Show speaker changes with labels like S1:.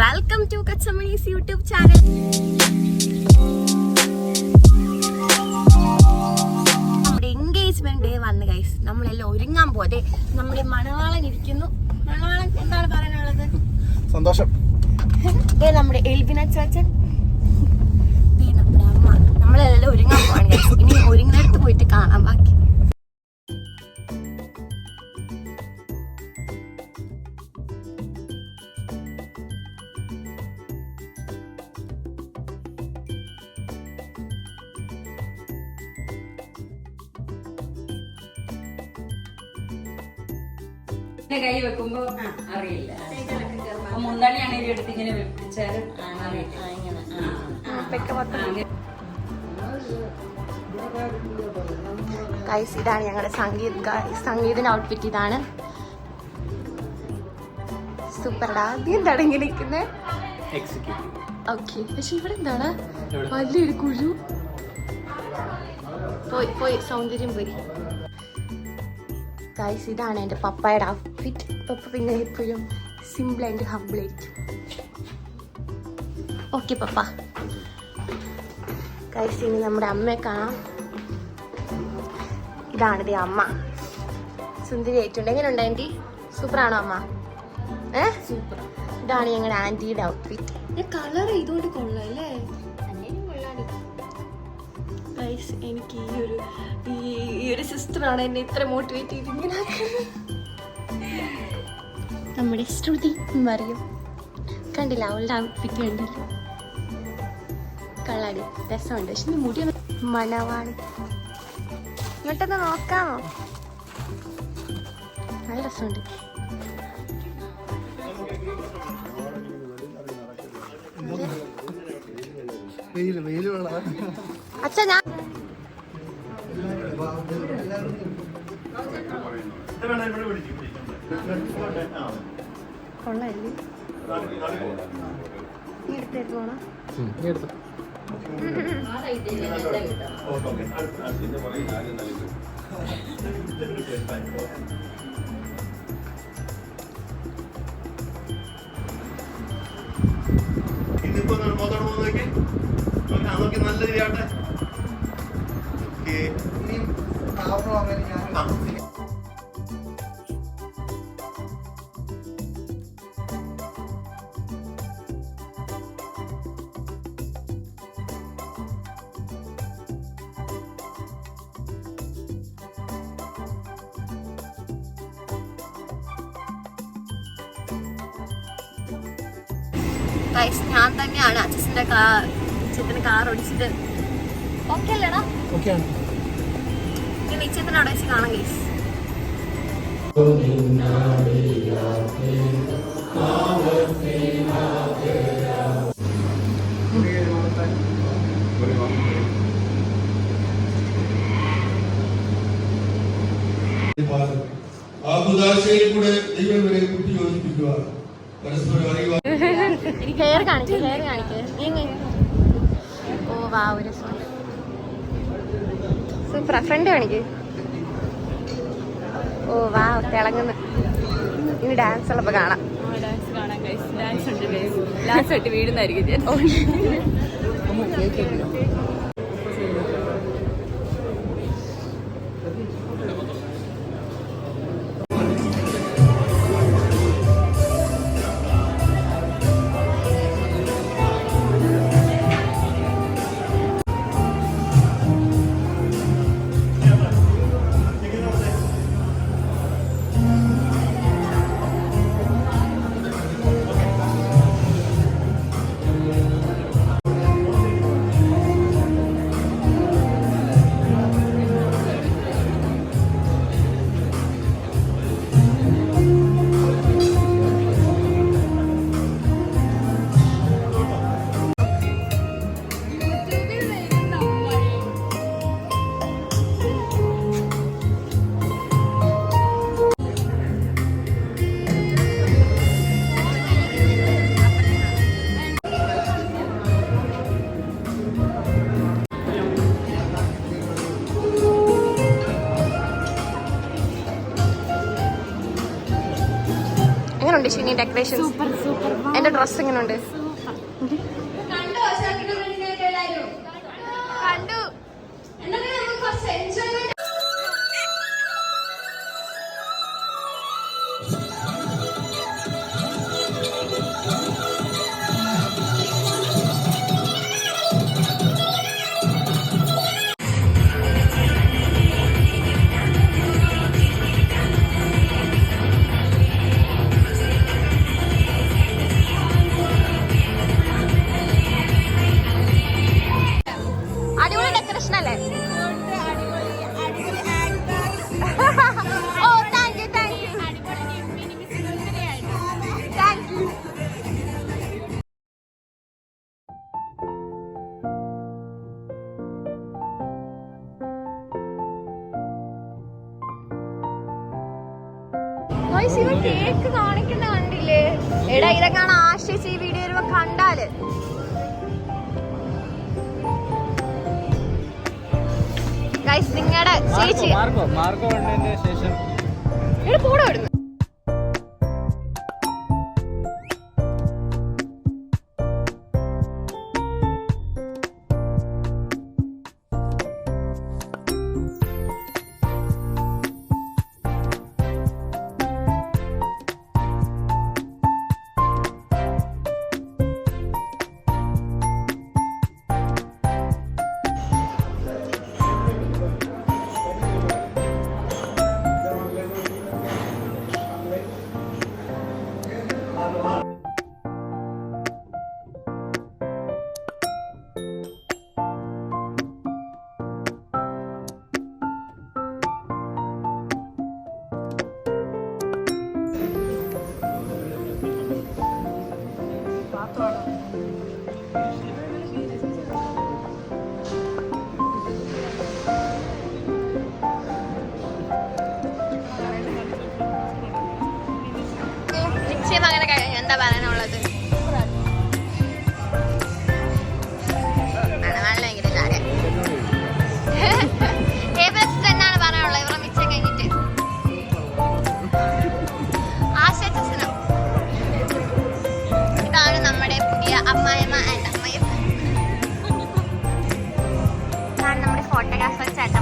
S1: Welcome to കച്ചമണീസ് YouTube channel. നമ്മുടെ engagement day വന്ന് ഗൈസ്, നമ്മളെല്ലാം ഒരുങ്ങാൻ പോതെ. നമ്മുടെ മണവാളൻ ഇരിക്കുന്നു. മണവാളൻ എന്താണ് പറയാനുള്ളത്?
S2: സന്തോഷം.
S1: നമ്മുടെ എൽവിന ചാച്ചൻ, നമ്മുടെ അമ്മ, നമ്മളെല്ലാം ഒരുങ്ങാൻ പോവാണ് ഗൈസ്. ഇനി ഒരുങ്ങിനടുത്ത് പോയിട്ട് കാണാം ബാക്കി.
S3: കൈ വെക്കുമ്പോ അറിയില്ല. മുന്താണിയാണ് എടുത്ത് ഇങ്ങനെ വെപ്പിച്ചാലും
S1: ഗൈസ്, ഇതാണ് ഞങ്ങളുടെ സംഗീതിന്റെ ഔട്ട്ഫിറ്റ്. ഇതാണ് സൂപ്പർഡാ. നീ എന്താണ് ഇങ്ങനെ നിൽക്കുന്നത്? ഓക്കെ, പക്ഷെ ഇവിടെ എന്താണ് വലിയൊരു കുഴു. പോയി സൗന്ദര്യം പോയി. ഗൈസ്, ഇതാണ് എൻ്റെ പപ്പയുടെ ഔട്ട്ഫിറ്റ്. പപ്പ പിന്നെ എപ്പോഴും സിമ്പിൾ ആൻഡ് ഹംബിൾ ആയിരിക്കും. ഓക്കെ പപ്പ. ഗൈസ്, ഇനി നമ്മുടെ അമ്മയെ കാണാം. ഇതാണിത് അമ്മ, സുന്ദരി ആയിട്ടുണ്ട്. എങ്ങനെയുണ്ട് ആൻറ്റി? സൂപ്പറാണോ അമ്മ? സൂപ്പർ. ഇതാണ് ഞങ്ങളുടെ ആൻറ്റിയുടെ ഔട്ട്ഫിറ്റ്. കളർ ഇതുകൊണ്ട് കൊള്ളാം അല്ലേ? ഗൈസ്, എനിക്ക് ഈ ഒരു സിസ്റ്ററാണ് എന്നെ ഇത്ര മോട്ടിവേറ്റ് ചെയ്ത് ഇങ്ങനെ. നമ്മുടെ ശ്രുതി പറയും, കണ്ടില്ല അവളുടെ ഔട്ട്ഫിറ്റ്? കണ്ടില്ല, കള്ളാടി രസമുണ്ട്. പക്ഷെ മുടി മണവാണ്. ഇങ്ങോട്ടൊന്ന് നോക്കാമോ? നല്ല രസമുണ്ട്. അച്ഛാ, ഞാൻ കൊള്ളല്ലേ? നീ എടുത്തേക്ക് പോണോ?
S2: നല്ല രീതിയാട്ടെ.
S1: ഞാൻ തന്നെയാണ് അച്ഛൻ്റെ കാർ ഓടിച്ചത്. ഓക്കെ അല്ലേടാ? ഇനി നിശ്ചയത്തിന് അവിടെ വെച്ച് കാണാം ഗൈസ്. ഹെയർ കാണിക്കേ. ഓ വാ, ഒരു സൂപ്പറാ. ഫ്രണ്ട് കാണിക്കേ. ഓ വാ, തിളങ്ങുന്നു. ഇനി ഡാൻസ് ഉള്ളപ്പോ കാണാം.
S3: ഡാൻസ് കാണാം ഗൈസ്. ഡാൻസ് ഉണ്ട് ഗൈസ്. ഡാൻസ് ആയിട്ട് വീടുന്നായിരിക്കും.
S1: എങ്ങനെയുണ്ട് ഷിനി ഡെക്കറേഷൻ? എന്റെ ഡ്രസ് എങ്ങനെയുണ്ട്? കണ്ടു. അടിപൊളി ഡെക്കറേഷൻ അല്ലേ? Oh thank you thank you thank you. Cake കാണിക്കുന്ന കണ്ടില്ലേ? എടാ ഇതൊക്കെയാണ് ആശ്രയിച്ച് ഈ വീഡിയോ വരുമ്പോ കണ്ടാല്. നിങ്ങളുടെ ചേച്ചി ഇവിടെ കൂടെ വിടുന്നു. നിശ്ചയം അങ്ങനെ കഴിഞ്ഞു. എന്താ പറയാനുള്ളത്? എന്നാണ് പറയാനുള്ളത് ഇവരുടെ നിശ്ചയം കഴിഞ്ഞിട്ട്? ആശംസനം. ഇതാണ് നമ്മുടെ പുതിയ അമ്മായിയമ്മ ആൻഡ് അമ്മയും. ഇതാണ് നമ്മുടെ ഫോട്ടോഗ്രാഫർ ചേട്ടൻ.